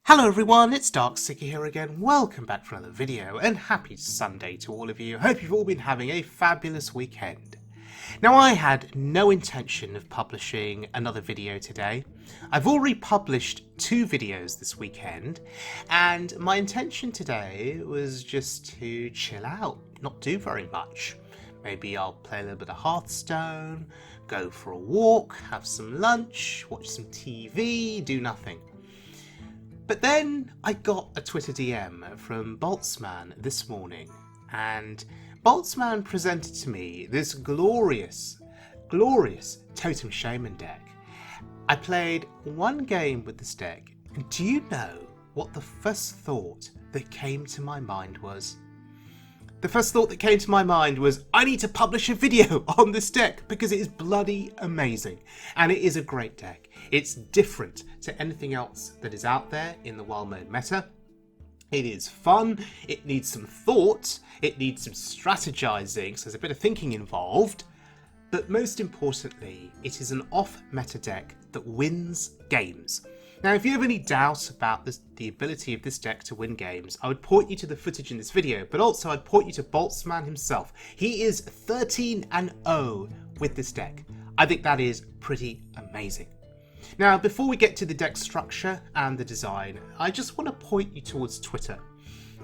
Hello everyone, it's Darkseeker here again. Welcome back for another video and happy Sunday to all of you. Hope you've all been having a fabulous weekend. Now I had no intention of publishing another video today. I've already published 2 videos this weekend and my intention today was just to chill out, not do very much. Maybe I'll play a little bit of Hearthstone, go for a walk, have some lunch, watch some TV, do nothing. But then I got a Twitter DM from Boltzmann this morning, and Boltzmann presented to me this glorious Totem Shaman deck. I played one game with this deck, and do you know what the first thought that came to my mind was? The first thought that came to my mind was, I need to publish a video on this deck because it is bloody amazing. And it is a great deck. It's different to anything else that is out there in the wild mode meta. It is fun, it needs some thought, it needs some strategizing, so there's a bit of thinking involved. But most importantly, it is an off-meta deck that wins games. Now, if you have any doubt about the ability of this deck to win games, I would point you to the footage in this video, but also I'd point you to Boltzmann himself. He is 13-0 with this deck. I think that is pretty amazing. Now, before we get to the deck structure and the design, I just want to point you towards Twitter.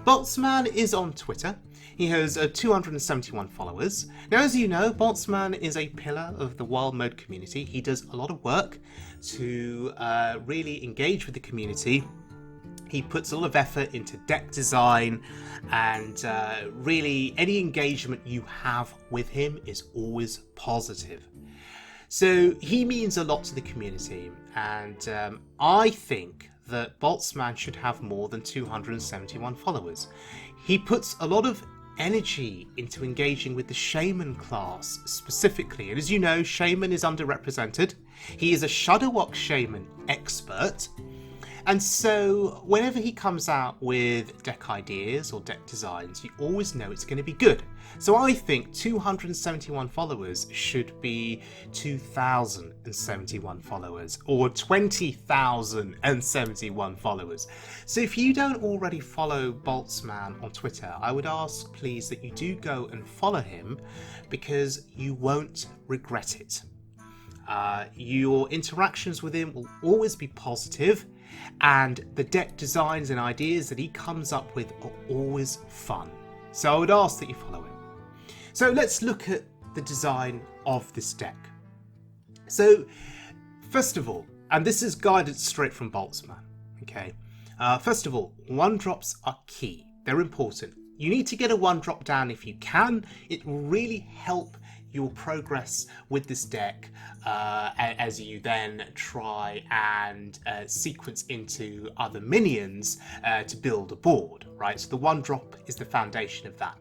Boltzmann is on Twitter. He has 271 followers. Now, as you know, Boltzmann is a pillar of the wild mode community. He does a lot of work to really engage with the community. He puts a lot of effort into deck design, and really any engagement you have with him is always positive. So he means a lot to the community, and I think that Boltzmann should have more than 271 followers. He puts a lot of energy into engaging with the Shaman class specifically, and as you know, Shaman is underrepresented. He is a Shadowwalk Shaman expert, and so whenever he comes out with deck ideas or deck designs, you always know it's going to be good. So I think 271 followers should be 2,071 followers or 20,071 followers. So if you don't already follow Boltzmann on Twitter, I would ask please that you do go and follow him, because you won't regret it. Your interactions with him will always be positive, and the deck designs and ideas that he comes up with are always fun. So I would ask that you follow him. So let's look at the design of this deck. So first of all, and this is guided straight from Boltzmann, okay? First of all, 1-drops are key. They're important. You need to get a 1-drop down if you can. It will really help your progress with this deck as you then try and sequence into other minions to build a board, right? So the 1-drop is the foundation of that.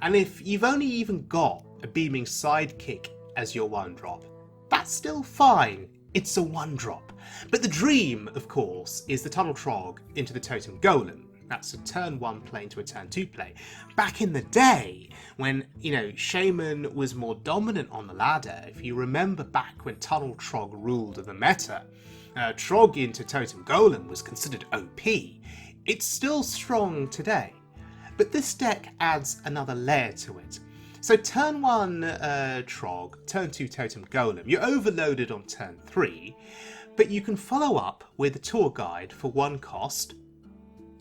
And if you've only even got a Beaming Sidekick as your 1-drop, that's still fine. It's a 1-drop. But the dream, of course, is the Tunnel Trog into the Totem Golem. That's a turn 1 play into a turn 2 play. Back in the day, when, you know, Shaman was more dominant on the ladder, if you remember back when Tunnel Trog ruled the meta, Trog into Totem Golem was considered OP. It's still strong today, but this deck adds another layer to it. So turn 1 Trog, turn 2 Totem Golem, you're overloaded on turn 3, but you can follow up with a tour guide for 1 cost.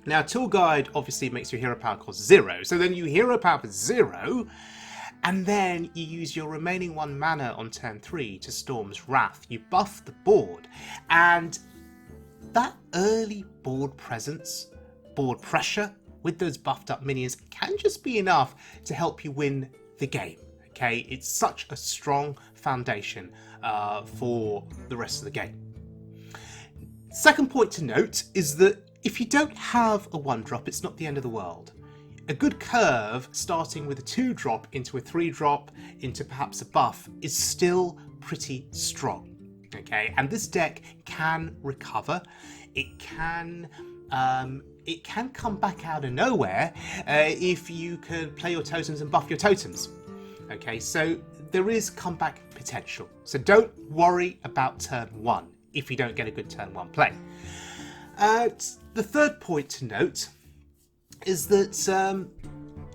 Now, Tour Guide obviously makes your hero power cost 0, so then you hero power for 0, and then you use your remaining 1 mana on turn 3 to Storm's Wrath. You buff the board, and that early board presence, board pressure with those buffed up minions can just be enough to help you win the game. Okay, it's such a strong foundation for the rest of the game. Second point to note is that if you don't have a 1-drop, it's not the end of the world. A good curve starting with a 2-drop into a 3-drop into perhaps a buff is still pretty strong. Okay, and this deck can recover. It can come back out of nowhere if you can play your totems and buff your totems. Okay, so there is comeback potential. So don't worry about turn 1 if you don't get a good turn 1 play. The third point to note is that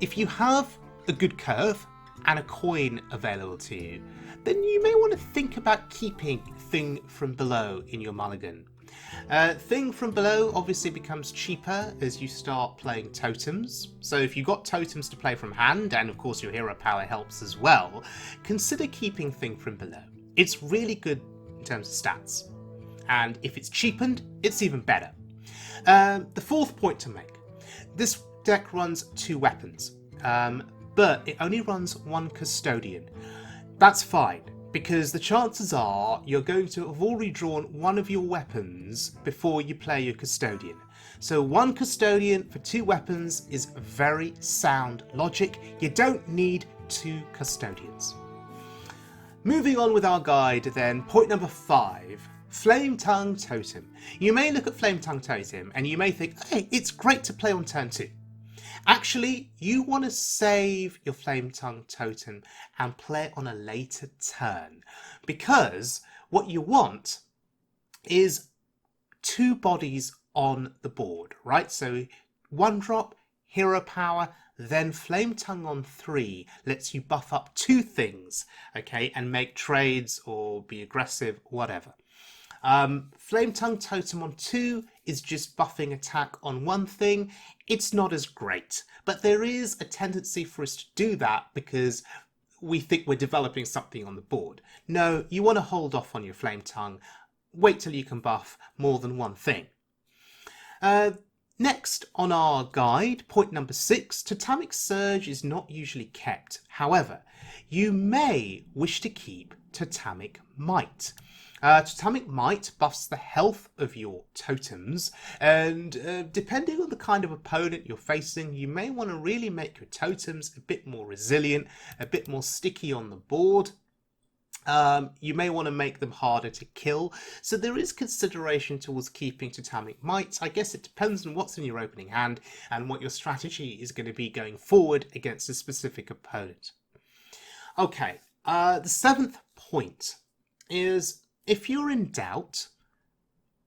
if you have a good curve and a coin available to you, then you may want to think about keeping Thing from Below in your mulligan. Thing from Below obviously becomes cheaper as you start playing totems, so if you've got totems to play from hand, and of course your hero power helps as well, consider keeping Thing from Below. It's really good in terms of stats, and if it's cheapened, it's even better. The fourth point to make, this deck runs 2 weapons, but it only runs 1 custodian. That's fine, because the chances are you're going to have already drawn one of your weapons before you play your custodian. So 1 custodian for 2 weapons is very sound logic. You don't need 2 custodians. Moving on with our guide then, point number 5, Flame Tongue Totem. You may look at Flame Tongue Totem and you may think, hey, it's great to play on turn 2. Actually, you want to save your Flame Tongue Totem and play it on a later turn, because what you want is 2 bodies on the board, right? So 1 drop, hero power, then Flame Tongue on 3 lets you buff up 2 things, okay, and make trades or be aggressive, whatever. Flame Tongue Totem on 2 is just buffing attack on 1 thing. It's not as great, but there is a tendency for us to do that because we think we're developing something on the board. No, you want to hold off on your Flame Tongue. Wait till you can buff more than 1 thing. Next on our guide, point number 6, Totemic Surge is not usually kept. However, you may wish to keep Totemic Might. Totemic Might buffs the health of your totems, and depending on the kind of opponent you're facing, you may want to really make your totems a bit more resilient, a bit more sticky on the board. You may want to make them harder to kill, so there is consideration towards keeping Totemic Might. I guess it depends on what's in your opening hand and what your strategy is going to be going forward against a specific opponent. Okay, the 7th point is, if you're in doubt,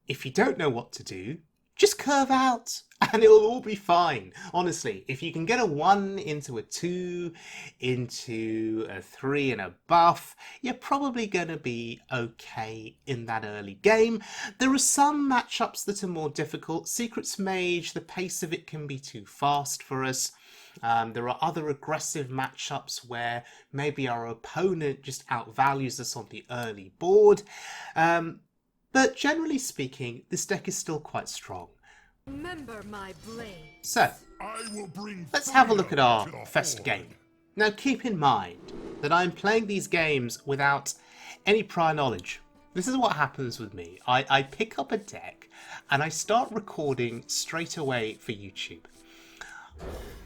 if you don't know what to do, just curve out and it'll all be fine. Honestly, if you can get a 1 into a 2, into a 3 and a buff, you're probably going to be okay in that early game. There are some matchups that are more difficult. Secrets Mage, the pace of it can be too fast for us. There are other aggressive matchups where maybe our opponent just outvalues us on the early board. But generally speaking, this deck is still quite strong. Remember my blade. So, let's have a look at our first game. Now keep in mind that I'm playing these games without any prior knowledge. This is what happens with me. I pick up a deck and I start recording straight away for YouTube.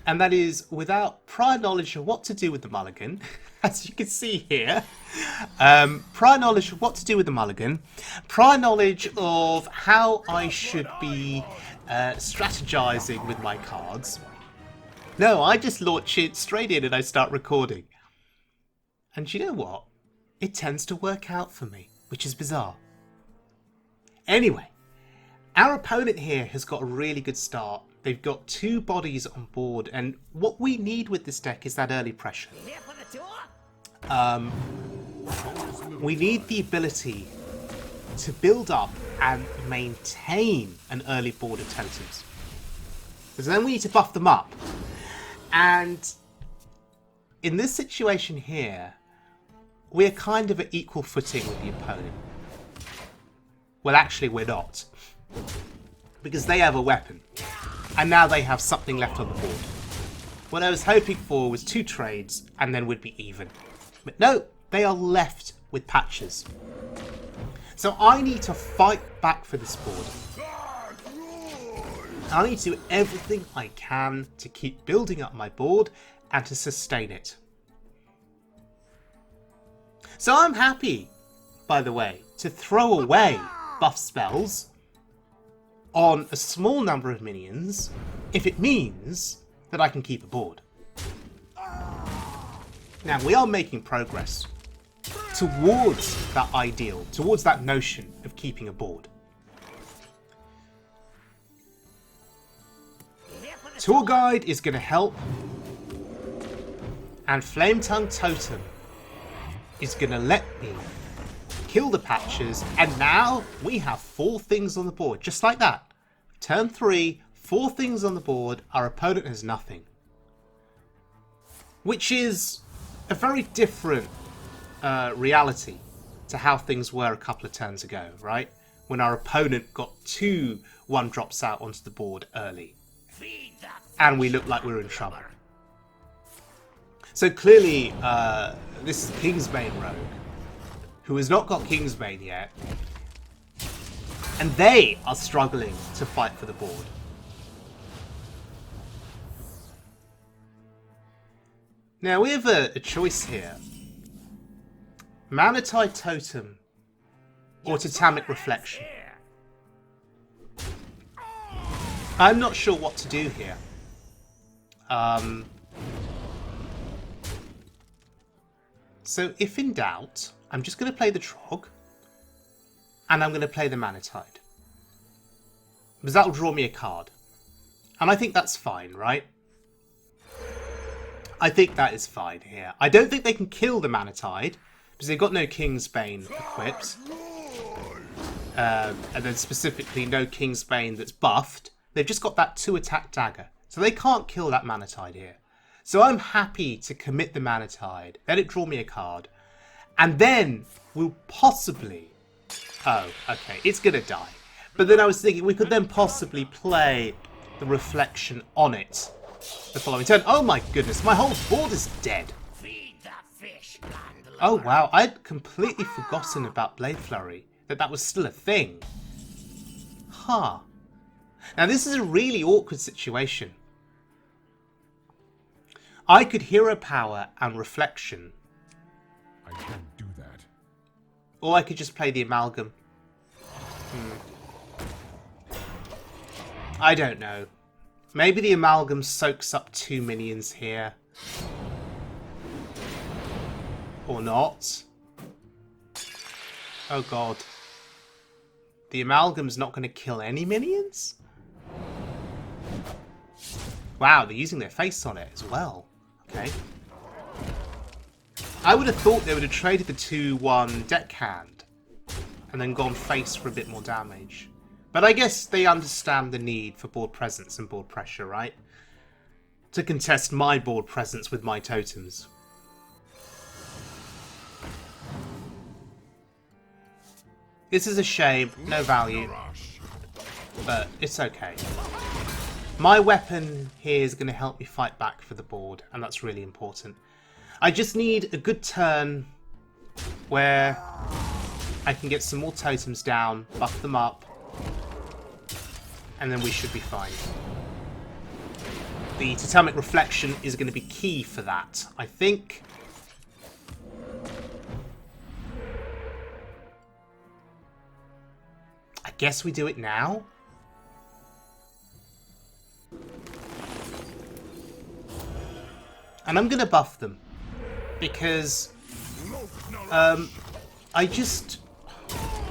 And that is without prior knowledge of what to do with the mulligan, as you can see here. Prior knowledge of what to do with the mulligan, prior knowledge of how I should be strategizing with my cards. No, I just launch it straight in and I start recording. And you know what? It tends to work out for me, which is bizarre. Anyway, our opponent here has got a really good start. They've got 2 bodies on board, and what we need with this deck is that early pressure. We need the ability to build up and maintain an early board of totems. Because then we need to buff them up. And in this situation here, we're kind of at equal footing with the opponent. Well, actually, we're not. Because they have a weapon. And now they have something left on the board. What I was hoping for was 2 trades, and then we'd be even. But no, they are left with patches. So I need to fight back for this board. I need to do everything I can to keep building up my board and to sustain it. So I'm happy, by the way, to throw away buff spells on a small number of minions if it means that I can keep a board. Now we are making progress towards that ideal, towards that notion of keeping a board. Tour Guide is going to help. And Flame Tongue Totem is going to let me kill the patches. And now we have 4 things on the board. Just like that. Turn 3, 4 things on the board. Our opponent has nothing. Which is a very different reality to how things were a couple of turns ago, right? When our opponent got 2 1-drops out onto the board early. And we looked like we were in trouble. So clearly, this is Kingsbane Rogue, who has not got Kingsbane yet. And they are struggling to fight for the board. Now we have a choice here. Manatide Totem or Totemic Reflection. I'm not sure what to do here. So if in doubt, I'm just going to play the Trog. And I'm going to play the Manatide. Because that'll draw me a card. And I think that's fine, right? I think that is fine here. I don't think they can kill the Manatide. Because they've got no Kingsbane equipped. And then specifically no Kingsbane that's buffed. They've just got that 2-attack dagger. So they can't kill that Manatide here. So I'm happy to commit the Manatide. Let it draw me a card. And then we'll possibly... Oh, okay. It's going to die. But then I was thinking we could then possibly play the Reflection on it the following turn. Oh my goodness. My whole board is dead. Oh wow. I'd completely forgotten about Blade Flurry. That was still a thing. Huh. Now this is a really awkward situation. I could Hero Power and Reflection. I can't do that. Or I could just play the Amalgam. I don't know. Maybe the Amalgam soaks up 2 minions here. Or not. Oh god. The Amalgam's not going to kill any minions? Wow, they're using their face on it as well. Okay. I would have thought they would have traded the 2-1 deckhand and then gone face for a bit more damage. But I guess they understand the need for board presence and board pressure, right? To contest my board presence with my totems. This is a shame, no value, but it's okay. My weapon here is going to help me fight back for the board, and that's really important. I just need a good turn where I can get some more totems down, buff them up, and then we should be fine. The Totemic Reflection is going to be key for that, I think. I guess we do it now. And I'm going to buff them. Because I just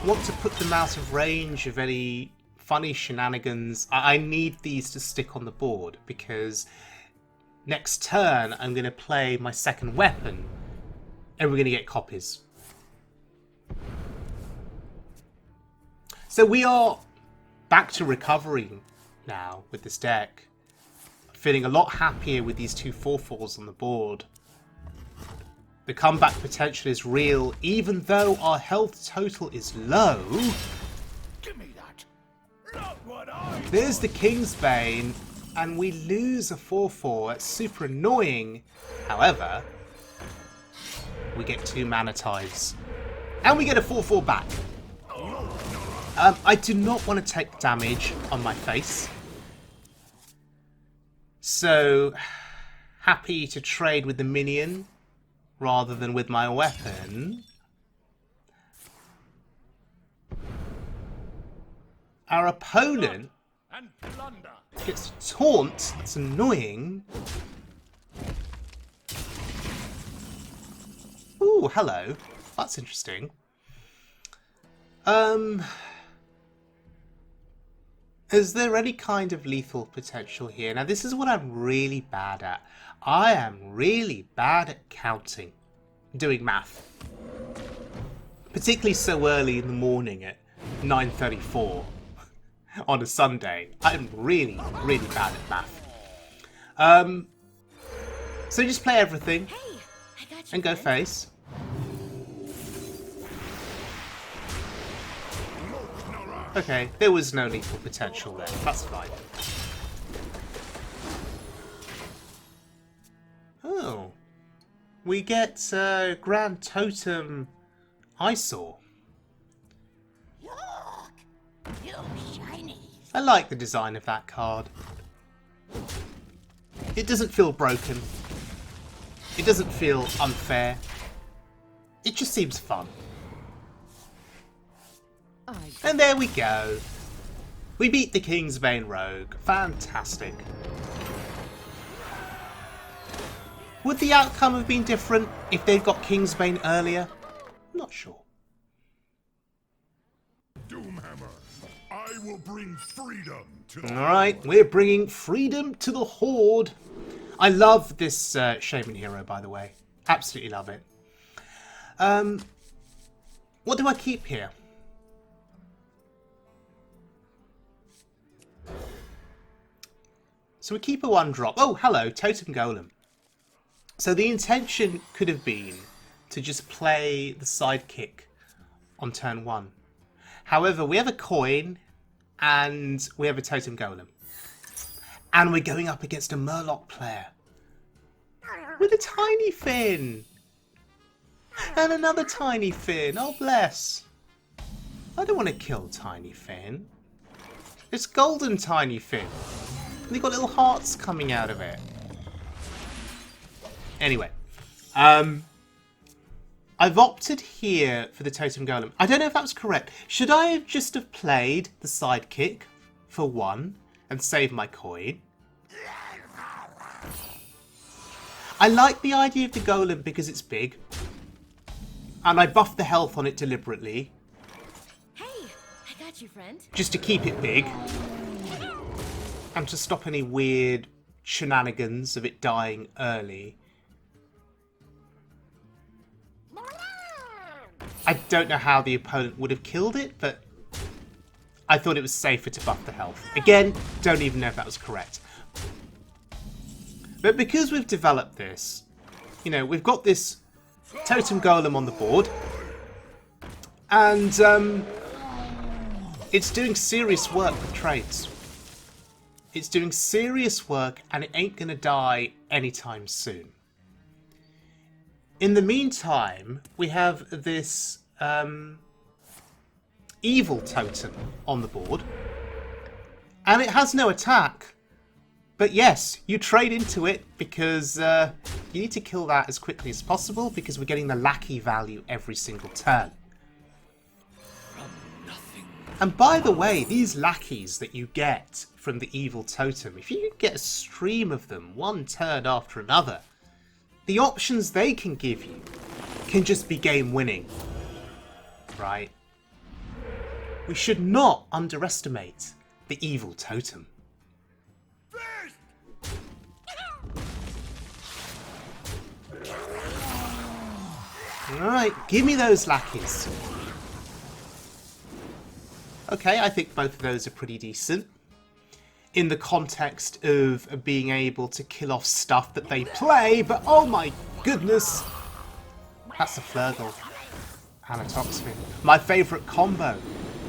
want to put them out of range of any funny shenanigans. I need these to stick on the board. Because next turn I'm going to play my second weapon. And we're going to get copies. So we are back to recovering now with this deck. Feeling a lot happier with these 2 4/4s on the board. The comeback potential is real, even though our health total is low. Give me that. Not what I... There's the Kingsbane, and we lose a 4/4. It's super annoying. However, we get 2 Manatides. And we get a 4/4 back. I do not want to take damage on my face. So, happy to trade with the minion rather than with my weapon. Our opponent gets to taunt. That's annoying. Ooh, hello. That's interesting. Is there any kind of lethal potential here? Now, this is what I'm really bad at. I am really bad at counting, doing math. Particularly so early in the morning at 9:34 on a Sunday. I'm really, really bad at math. So just play everything and go face. Okay, there was no lethal potential there. That's fine. Oh. We get Grand Totem Eys'or. Look, you shinies. I like the design of that card. It doesn't feel broken. It doesn't feel unfair. It just seems fun. And there we go. We beat the Kingsbane Rogue. Fantastic. Would the outcome have been different if they'd got Kingsbane earlier? I'm not sure. Doomhammer, I will bring freedom to the Alright, we're bringing freedom to the Horde. I love this Shaman hero, by the way. Absolutely love it. What do I keep here? So we keep a 1-drop. Oh, hello, Totem Golem. So the intention could have been to just play the sidekick on turn 1. However, we have a coin and we have a Totem Golem. And we're going up against a Murloc player with a tiny fin. And another tiny fin. Oh, bless. I don't want to kill Tiny Fin. It's golden Tiny Fin. And they've got little hearts coming out of it. Anyway. I've opted here for the Totem Golem. I don't know if that was correct. Should I have just have played the sidekick for 1 and saved my coin? I like the idea of the Golem because it's big. And I buffed the health on it deliberately. Hey, I got you, friend. Just to keep it big. And to stop any weird shenanigans of it dying early. I don't know how the opponent would have killed it, but I thought it was safer to buff the health. Again, don't even know if that was correct. But because we've developed this, you know, we've got this Totem Golem on the board. And it's doing serious work with trades. It's doing serious work and it ain't going to die anytime soon. In the meantime, we have this evil totem on the board. And it has no attack. But yes, you trade into it because you need to kill that as quickly as possible because we're getting the lackey value every single turn. And by the way, these lackeys that you get from the evil totem, if you get a stream of them one turn after another, the options they can give you can just be game winning, right? We should not underestimate the evil totem. Alright, give me those lackeys. Okay, I think both of those are pretty decent. In the context of being able to kill off stuff that they play, but oh my goodness! That's a Flurgle. And a Toxfin. My favourite combo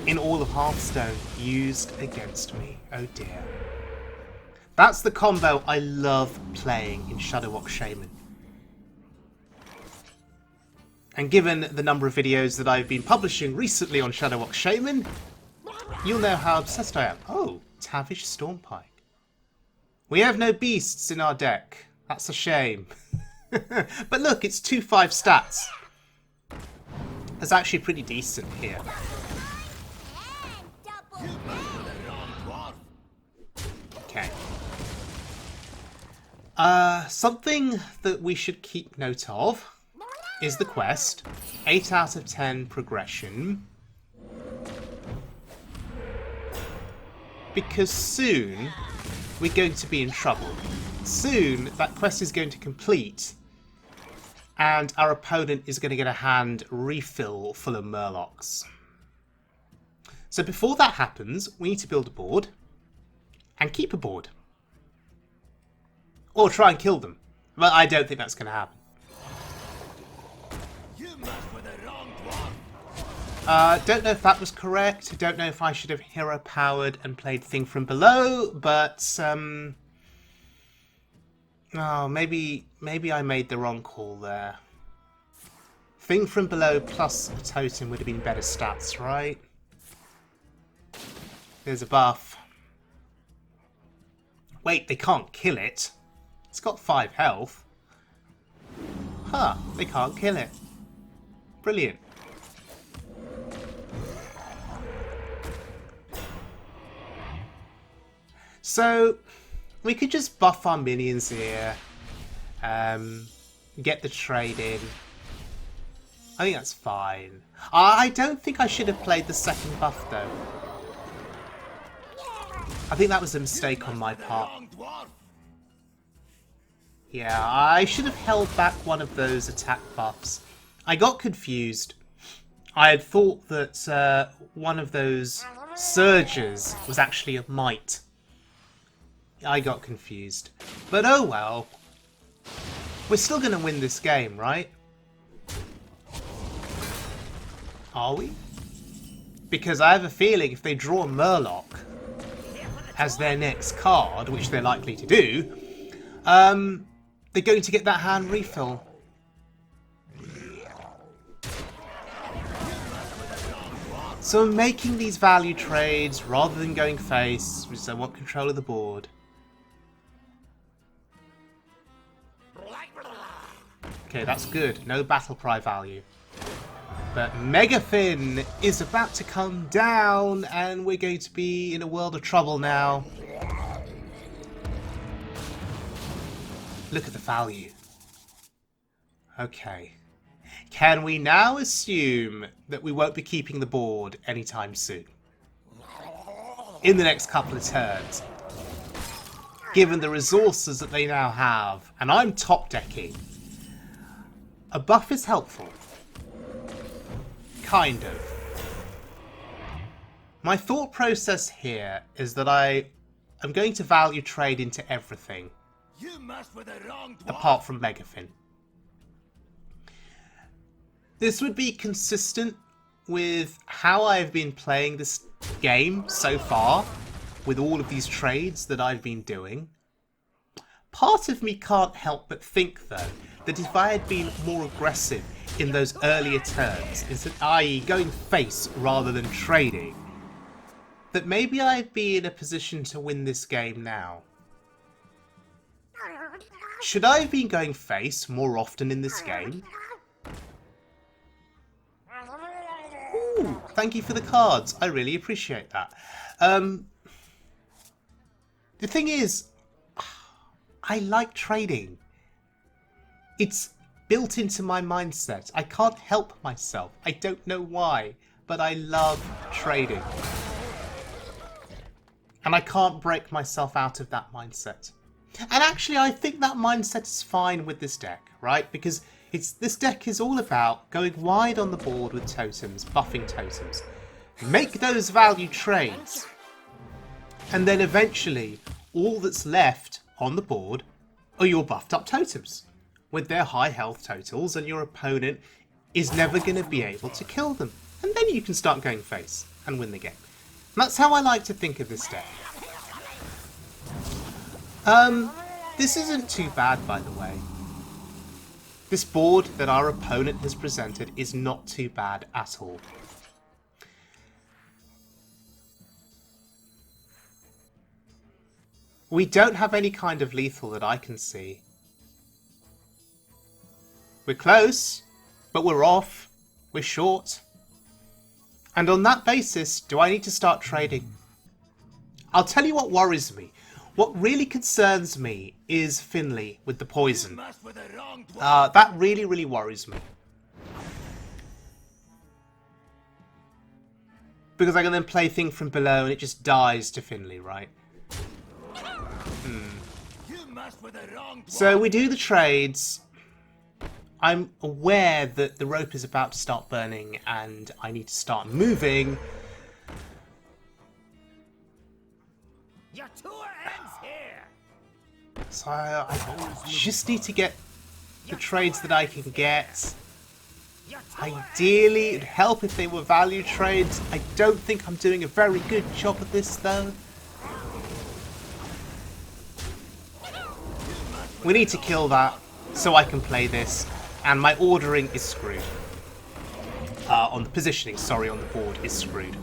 in all of Hearthstone used against me. Oh dear. That's the combo I love playing in Shadowwalk Shaman. And given the number of videos that I've been publishing recently on Shadowwalk Shaman, you'll know how obsessed I am. Oh, Tavish Stormpike. We have no beasts in our deck. That's a shame. But look, it's 2/5 stats. That's actually pretty decent here. Okay. Something that we should keep note of is the quest. 8 out of 10 progression. because soon we're going to be in trouble. Soon that quest is going to complete and our opponent is going to get a hand refill full of Murlocs. So before that happens, we need to build a board and keep a board. Or try and kill them. But I don't think that's going to happen. Don't know if that was correct. Don't know if I should have hero powered and played Thing from Below, but oh, maybe I made the wrong call there. Thing from Below plus a totem would have been better stats, right? There's a buff. Wait, they can't kill it. It's got 5 health. Huh, they can't kill it. Brilliant. So, we could just buff our minions here. Get the trade in. I think that's fine. I don't think I should have played the second buff though. I think that was a mistake on my part. Yeah, I should have held back one of those attack buffs. I got confused. I had thought that one of those surges was actually a might. I got confused. But oh well. We're still going to win this game, right? Are we? Because I have a feeling if they draw Murloc as their next card, which they're likely to do, they're going to get that hand refill. So I'm making these value trades rather than going face, because I want control of the board. Okay, that's good. No battle cry value. But Megafin is about to come down, and we're going to be in a world of trouble now. Look at the value. Okay. Can we now assume that we won't be keeping the board anytime soon? In the next couple of turns. Given the resources that they now have, and I'm top decking. A buff is helpful. Kind of. My thought process here is that I am going to value trade into everything. Apart from Megafin. This would be consistent with how I've been playing this game so far, with all of these trades that I've been doing. Part of me can't help but think, though, that if I had been more aggressive in those earlier turns, i.e. going face rather than trading, that maybe I'd be in a position to win this game now. Should I have been going face more often in this game? Ooh, thank you for the cards. I really appreciate that. The thing is, I like trading. It's built into my mindset. I can't help myself. I don't know why, but I love trading. And I can't break myself out of that mindset. And actually, I think that mindset is fine with this deck, right? Because this deck is all about going wide on the board with totems, buffing totems. Make those value trades. And then eventually, all that's left on the board are your buffed up totems with their high health totals, and your opponent is never going to be able to kill them. And then you can start going face and win the game. And that's how I like to think of this deck. This isn't too bad, by the way. This board that our opponent has presented is not too bad at all. We don't have any kind of lethal that I can see. We're close, but we're off. We're short. And on that basis, do I need to start trading? I'll tell you what worries me. What really concerns me is Finley with the poison. That really, really worries me. Because I can then play Thing from Below and it just dies to Finley, right? You messed with the wrong So we do the trades. I'm aware that the rope is about to start burning and I need to start moving. Your tour ends here. So I just need to get the trades that I can get. Ideally, it'd help if they were value trades. I don't think I'm doing a very good job of this, though. We need to kill that so I can play this. And my ordering is screwed. On the positioning, sorry, on the board is screwed.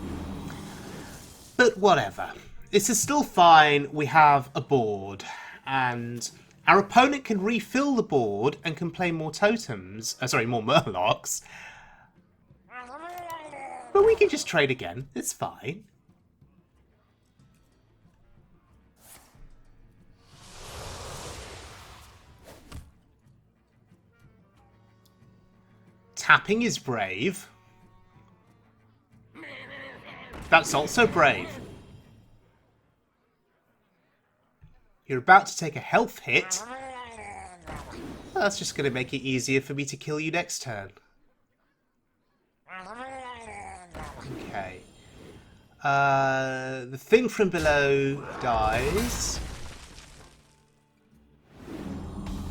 But whatever. This is still fine. We have a board. And our opponent can refill the board and can play more totems. More Murlocs. But we can just trade again. It's fine. Tapping is brave. That's also brave. You're about to take a health hit. That's just going to make it easier for me to kill you next turn. Okay. The Thing from Below dies.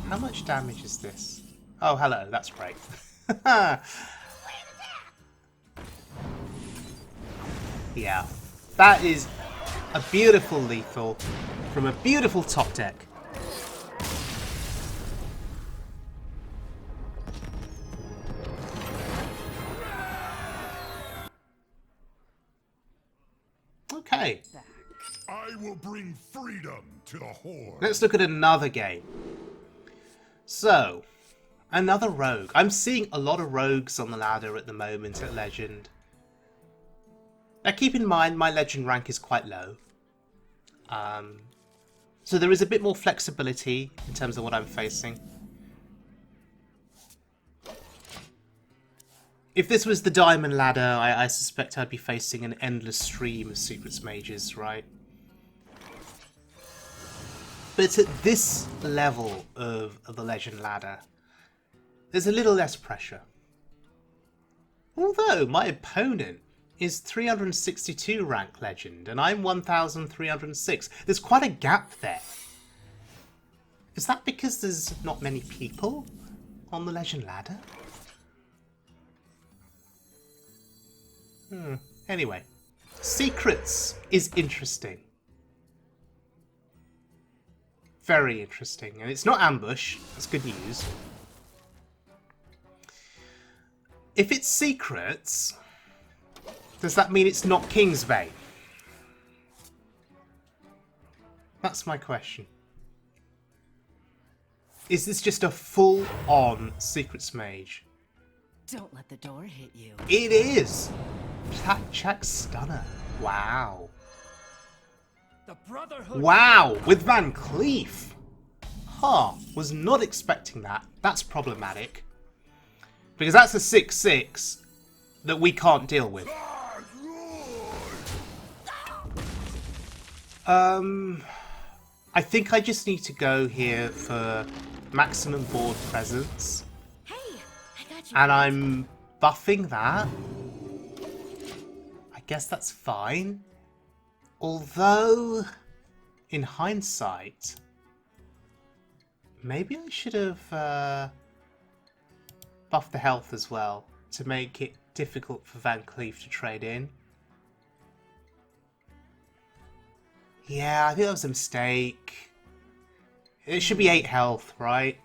How much damage is this? Oh, hello. That's great. Yeah. That is a beautiful lethal from a beautiful top deck. Okay. I will bring freedom to the Horde. Let's look at another game. So, another rogue. I'm seeing a lot of rogues on the ladder at the moment at Legend. Now keep in mind my Legend rank is quite low. So there is a bit more flexibility in terms of what I'm facing. If this was the Diamond ladder, I suspect I'd be facing an endless stream of Secrets Mages, right? But it's at this level of the Legend ladder, there's a little less pressure. Although my opponent is 362 rank Legend and I'm 1306. There's quite a gap there. Is that because there's not many people on the Legend ladder? Anyway, Secrets is interesting. Very interesting. And it's not ambush. That's good news. If it's Secrets, does that mean it's not Kingsbane? That's my question. Is this just a full-on Secrets Mage? Don't let the door hit you. It is! Blackjack Stunner. Wow. The Brotherhood. Wow! With Van Cleef! Huh. Was not expecting that. That's problematic. Because that's a 6/6 that we can't deal with. I think I just need to go here for maximum board presence. Hey, I got you. And I'm buffing that. I guess that's fine. Although, in hindsight, maybe I should have buffed the health as well to make it difficult for Van Cleef to trade in. Yeah, I think that was a mistake. It should be 8 health, right?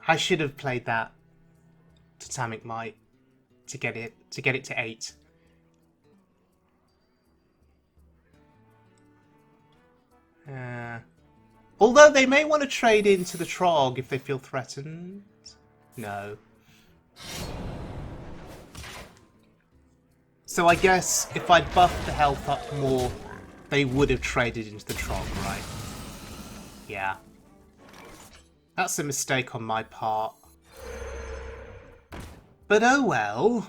I should have played that Totemic Might to get it to 8. Although they may want to trade into the Trog if they feel threatened. No. So I guess if I'd buffed the health up more, they would have traded into the Trog, right? Yeah. That's a mistake on my part. But oh well.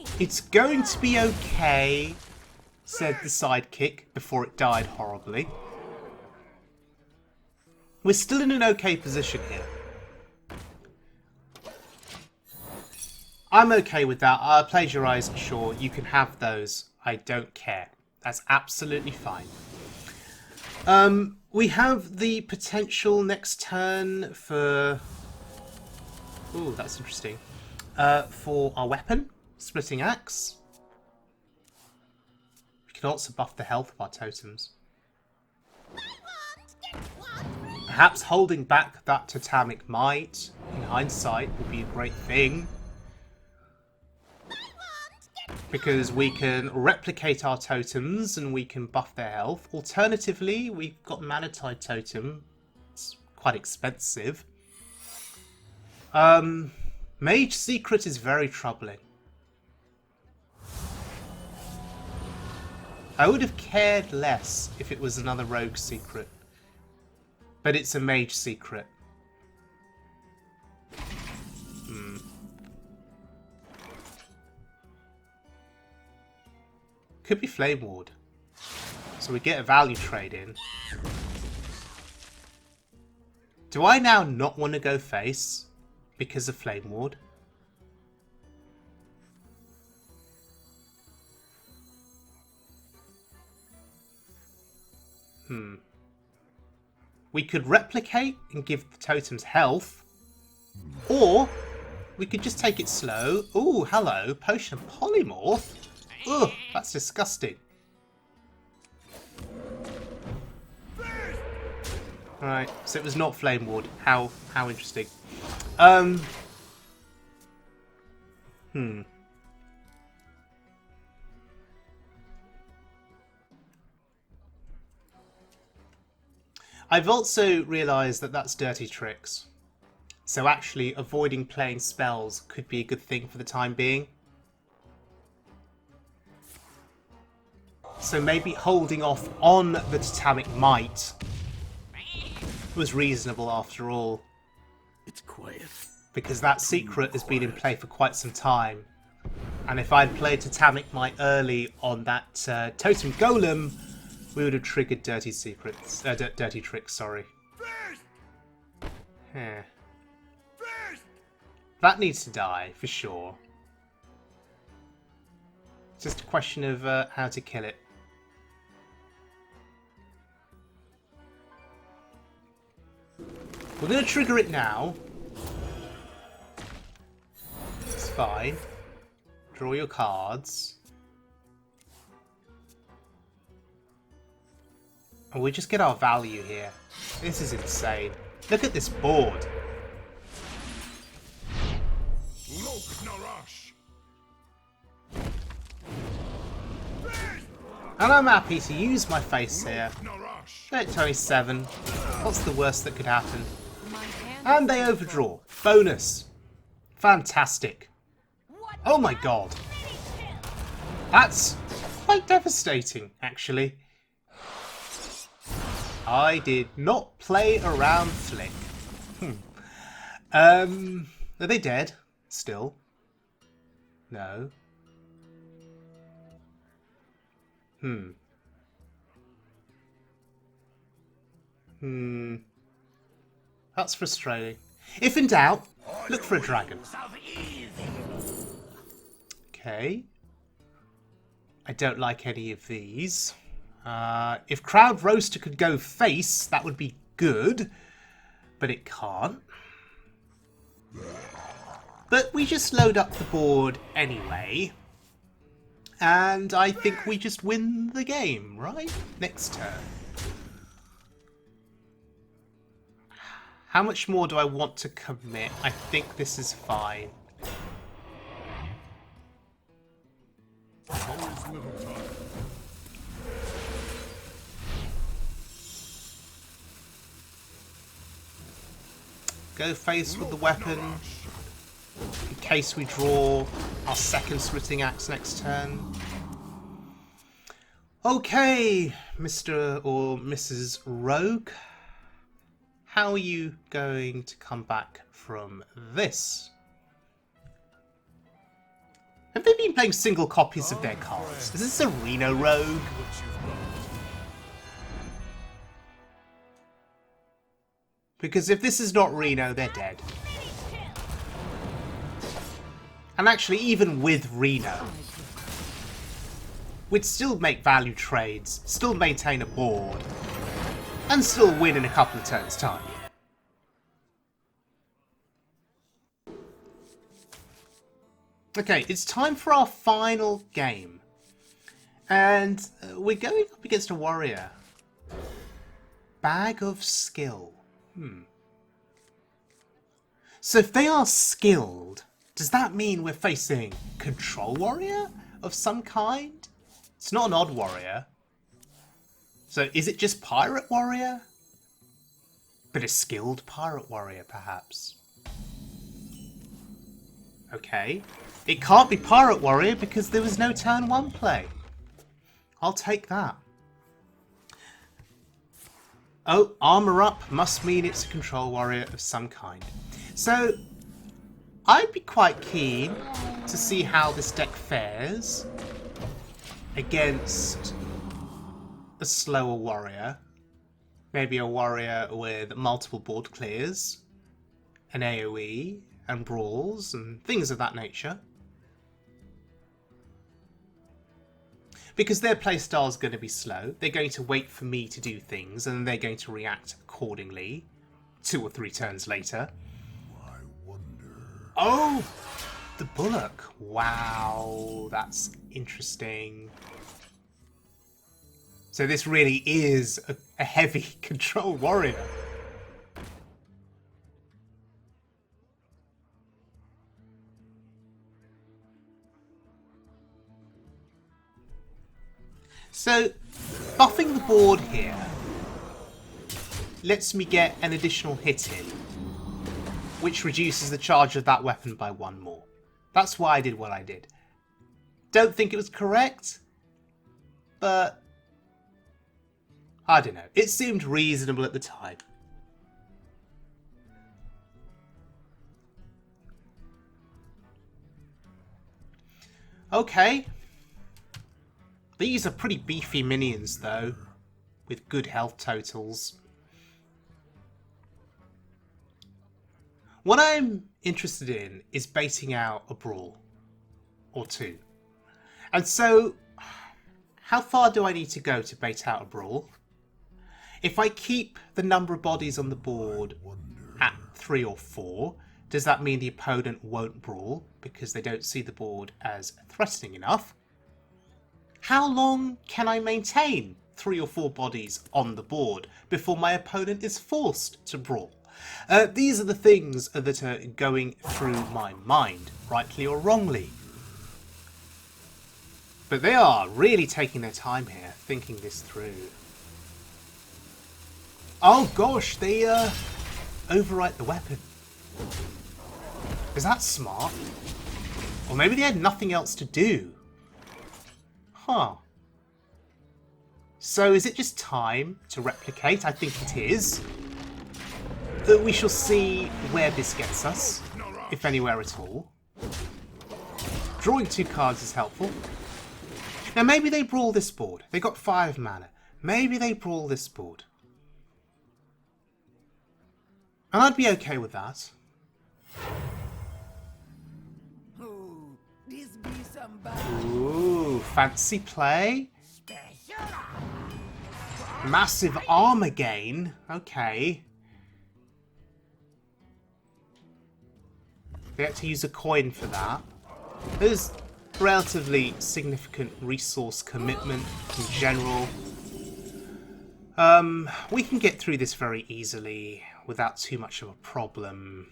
okay. It's going to be okay, said the sidekick before it died horribly. We're still in an okay position here. I'm okay with that. Plagiarize, sure, you can have those. I don't care. That's absolutely fine. We have the potential next turn for... Ooh, that's interesting. For our weapon, Splitting Axe. We can also buff the health of our totems. Perhaps holding back that Totemic Might, in hindsight, would be a great thing. Because we can replicate our totems and we can buff their health. Alternatively, we've got Manatide Totem. It's quite expensive. Mage Secret is very troubling. I would have cared less if it was another Rogue Secret. But it's a Mage Secret. Could be Flame Ward. So we get a value trade in. Do I now not want to go face because of Flame Ward? We could replicate and give the totems health. Or we could just take it slow. Ooh, hello. Potion of Polymorph. Ugh, that's disgusting. Alright, so it was not Flame Ward. How interesting. I've also realised that that's dirty tricks. So actually avoiding playing spells could be a good thing for the time being. So maybe holding off on the Totemic Might was reasonable after all. It's quiet. Because that secret has been in play for quite some time. And if I'd played Totemic Might early on that Totem Golem, we would have triggered dirty secrets. Dirty tricks, sorry. Yeah. That needs to die, for sure. It's just a question of how to kill it. We're going to trigger it now. It's fine. Draw your cards. And we just get our value here. This is insane. Look at this board. And I'm happy to use my face here. 27. What's the worst that could happen? And they overdraw. Bonus. Fantastic. Oh my god. That's quite devastating, actually. I did not play around Flick. Are they dead? Still? No. That's frustrating. If in doubt, look for a dragon. Okay. I don't like any of these. If Crowd Roaster could go face, that would be good. But it can't. But we just load up the board anyway. And I think we just win the game, right? Next turn. How much more do I want to commit? I think this is fine. Go face with the weapon. In case we draw our second Splitting Axe next turn. Okay, Mr. or Mrs. Rogue. How are you going to come back from this? Have they been playing single copies of their cards? Is this a Reno rogue? Because if this is not Reno, they're dead. And actually, even with Reno, we'd still make value trades, still maintain a board, and still win in a couple of turns' time. Okay, it's time for our final game. And we're going up against a warrior. Bag of Skill. So if they are skilled, does that mean we're facing Control Warrior of some kind? It's not an Odd Warrior. So is it just Pirate Warrior? But a skilled Pirate Warrior, perhaps. Okay. It can't be Pirate Warrior because there was no turn 1 play. I'll take that. Oh, armor up must mean it's a Control Warrior of some kind. So, I'd be quite keen to see how this deck fares against a slower warrior. Maybe a warrior with multiple board clears, an AoE, and brawls, and things of that nature. Because their playstyle is going to be slow. They're going to wait for me to do things, and they're going to react accordingly 2 or 3 turns later. I wonder. Oh! The Bullock. Wow, that's interesting. So this really is a heavy control warrior. So, buffing the board here lets me get an additional hit in, which reduces the charge of that weapon by 1 more. That's why I did what I did. Don't think it was correct, but I don't know. It seemed reasonable at the time. Okay. These are pretty beefy minions, though, with good health totals. What I'm interested in is baiting out a brawl or 2. And so, how far do I need to go to bait out a brawl? If I keep the number of bodies on the board at 3 or 4, does that mean the opponent won't brawl because they don't see the board as threatening enough? How long can I maintain 3 or 4 bodies on the board before my opponent is forced to brawl? These are the things that are going through my mind, rightly or wrongly. But they are really taking their time here, thinking this through. Oh gosh, they overwrite the weapon. Is that smart? Or maybe they had nothing else to do. Huh. So is it just time to replicate? I think it is. We shall see where this gets us, if anywhere at all. Drawing 2 cards is helpful. Now maybe they brawl this board. They got 5 mana. Maybe they brawl this board. And I'd be okay with that. Oh, this be somebody. Ooh, fancy play. Massive armor gain. Okay. They had to use a coin for that. There's relatively significant resource commitment in general. We can get through this very easily without too much of a problem.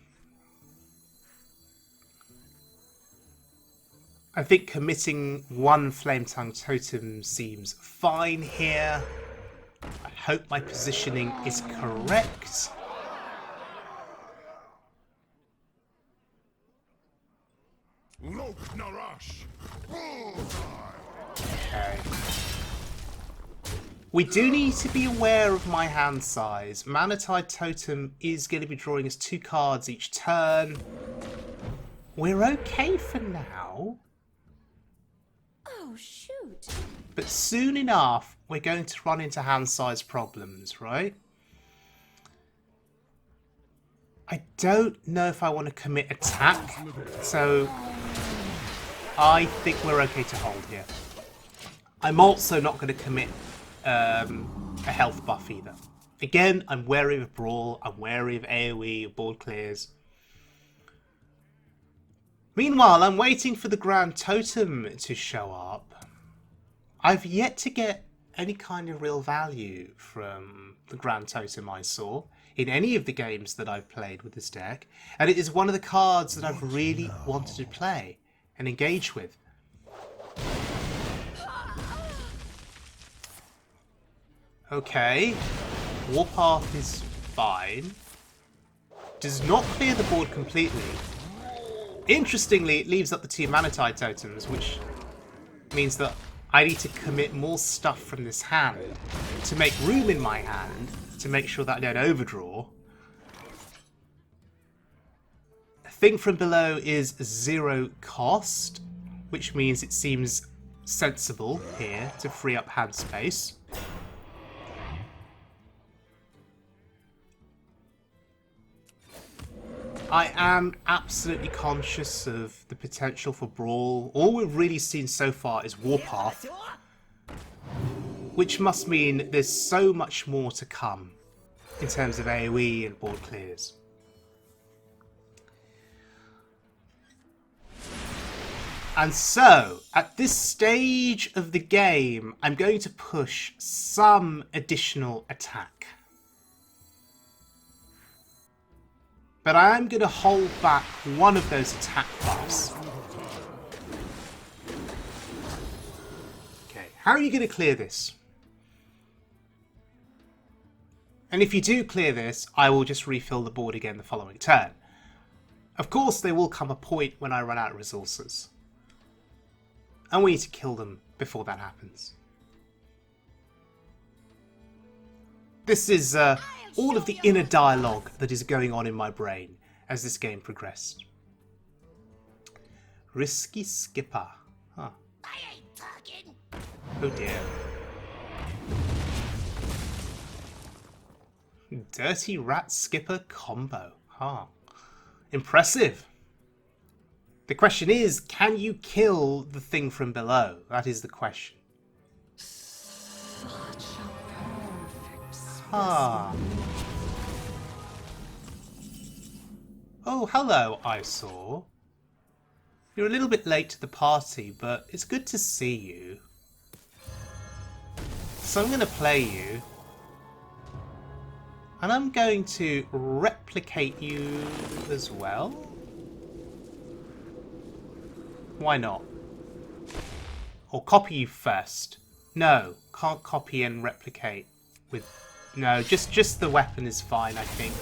I think committing 1 Flame Tongue Totem seems fine here. I hope my positioning is correct. Look, Narash. Okay. We do need to be aware of my hand size. Mana-Tide Totem is going to be drawing us 2 cards each turn. We're okay for now. Oh, shoot. But soon enough, we're going to run into hand size problems, right? I don't know if I want to commit attack, so I think we're okay to hold here. I'm also not going to commit a health buff either. Again, I'm wary of Brawl, I'm wary of AoE, of board clears. Meanwhile, I'm waiting for the Grand Totem to show up. I've yet to get any kind of real value from the Grand Totem Eys'or in any of the games that I've played with this deck, and it is one of the cards that I've really wanted to play and engage with. Okay, Warpath is fine. Does not clear the board completely. Interestingly, it leaves up the 2 Manatide Totems, which means that I need to commit more stuff from this hand to make room in my hand to make sure that I don't overdraw. Thing from Below is 0 cost, which means it seems sensible here to free up hand space. I am absolutely conscious of the potential for Brawl. All we've really seen so far is Warpath, which must mean there's so much more to come in terms of AoE and board clears. And so, at this stage of the game, I'm going to push some additional attack. But I am going to hold back one of those attack buffs. Okay, how are you going to clear this? And if you do clear this, I will just refill the board again the following turn. Of course, there will come a point when I run out of resources. And we need to kill them before that happens. This is all of the inner dialogue that is going on in my brain as this game progressed. Risky Skipper. Huh. I ain't talking. Oh dear. Dirty Rat Skipper combo. Huh. Impressive. The question is, can you kill the thing from below? That is the question. Ah. Oh, hello, Eys'or. You're a little bit late to the party, but it's good to see you. So I'm going to play you. And I'm going to replicate you as well. Why not? Or copy you first. No, can't copy and replicate with... No, just the weapon is fine, I think.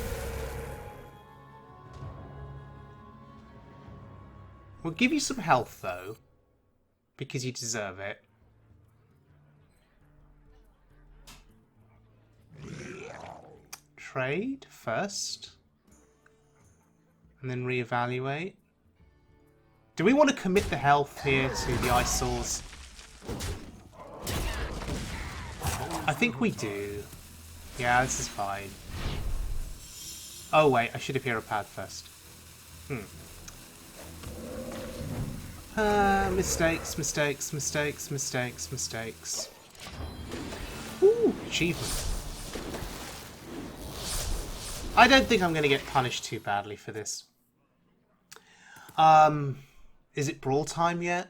We'll give you some health, though, because you deserve it. Trade first, and then reevaluate. Do we want to commit the health here to the Eys'ors? I think we do. Yeah, this is fine. Oh wait, I should have hero pad first. Mistakes. Ooh, achievement. I don't think I'm going to get punished too badly for this. Is it brawl time yet?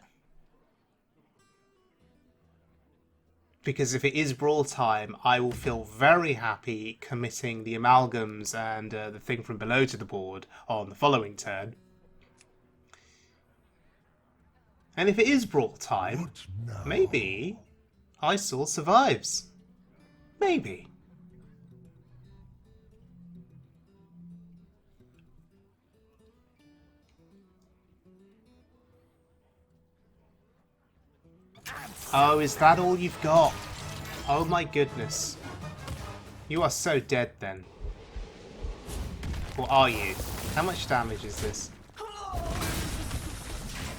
Because if it is brawl time, I will feel very happy committing the amalgams and the thing from below to the board on the following turn. And if it is brawl time, maybe Eys'or survives. Maybe. Oh, is that all you've got? Oh my goodness. You are so dead then. Or are you? How much damage is this?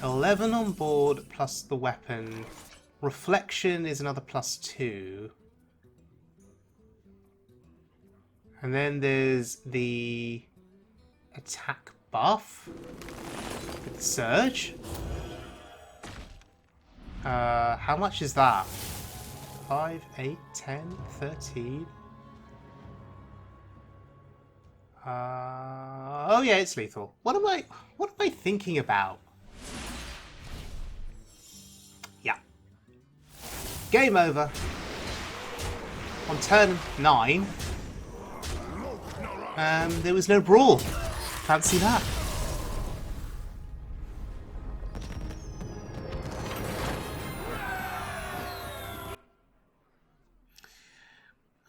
11 on board plus the weapon. Reflection is another +2. And then there's the attack buff with Surge. How much is that? 5, 8, 10, 13. Oh yeah, it's lethal. What am I thinking about? Yeah. Game over. On turn 9. There was no brawl. Fancy that.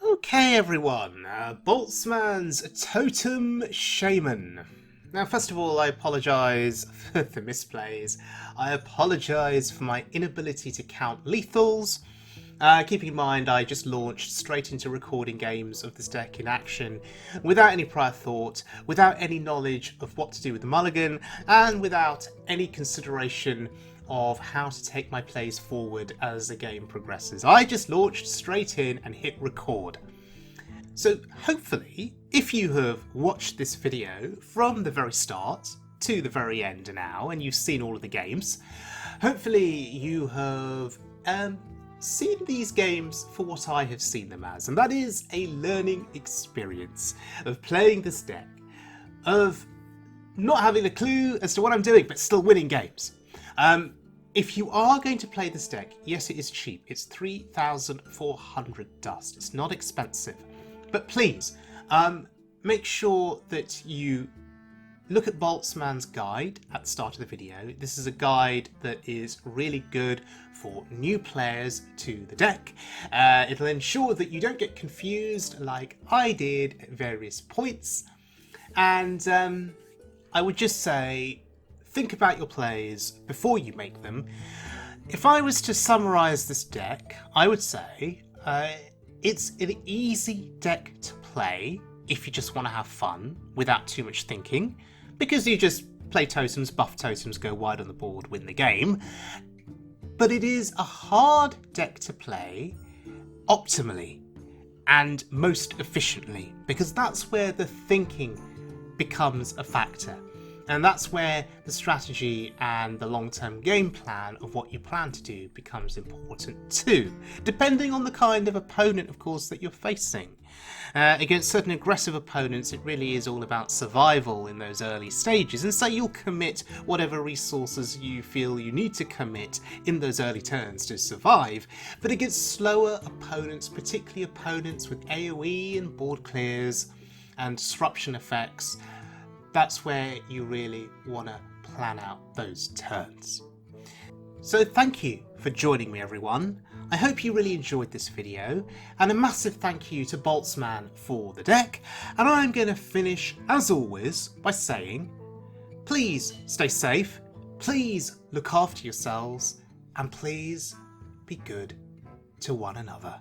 Okay, everyone. Boltzmann's Totem Shaman. Now, first of all, I apologise for the misplays. I apologise for my inability to count lethals. Keeping in mind, I just launched straight into recording games of this deck in action without any prior thought, without any knowledge of what to do with the mulligan, and without any consideration of how to take my plays forward as the game progresses. I just launched straight in and hit record. So hopefully, if you have watched this video from the very start to the very end now, and you've seen all of the games, hopefully you have seen these games for what I have seen them as, and that is a learning experience of playing this deck, of not having a clue as to what I'm doing, but still winning games. If you are going to play this deck, yes, it is cheap. It's 3,400 dust. It's not expensive. But please, make sure that you look at Boltzmann's guide at the start of the video. This is a guide that is really good for new players to the deck. It'll ensure that you don't get confused like I did at various points. And I would just say, think about your plays before you make them. If I was to summarise this deck, I would say it's an easy deck to play if you just want to have fun without too much thinking, because you just play totems, buff totems, go wide on the board, win the game. But it is a hard deck to play optimally and most efficiently, because that's where the thinking becomes a factor. And that's where the strategy and the long-term game plan of what you plan to do becomes important too, depending on the kind of opponent, of course, that you're facing. Against certain aggressive opponents, it really is all about survival in those early stages, and so you'll commit whatever resources you feel you need to commit in those early turns to survive. But against slower opponents, particularly opponents with AoE and board clears and disruption effects, that's where you really want to plan out those turns. So thank you for joining me, everyone. I hope you really enjoyed this video, and a massive thank you to Boltzmann for the deck. And I'm going to finish, as always, by saying, please stay safe, please look after yourselves, and please be good to one another.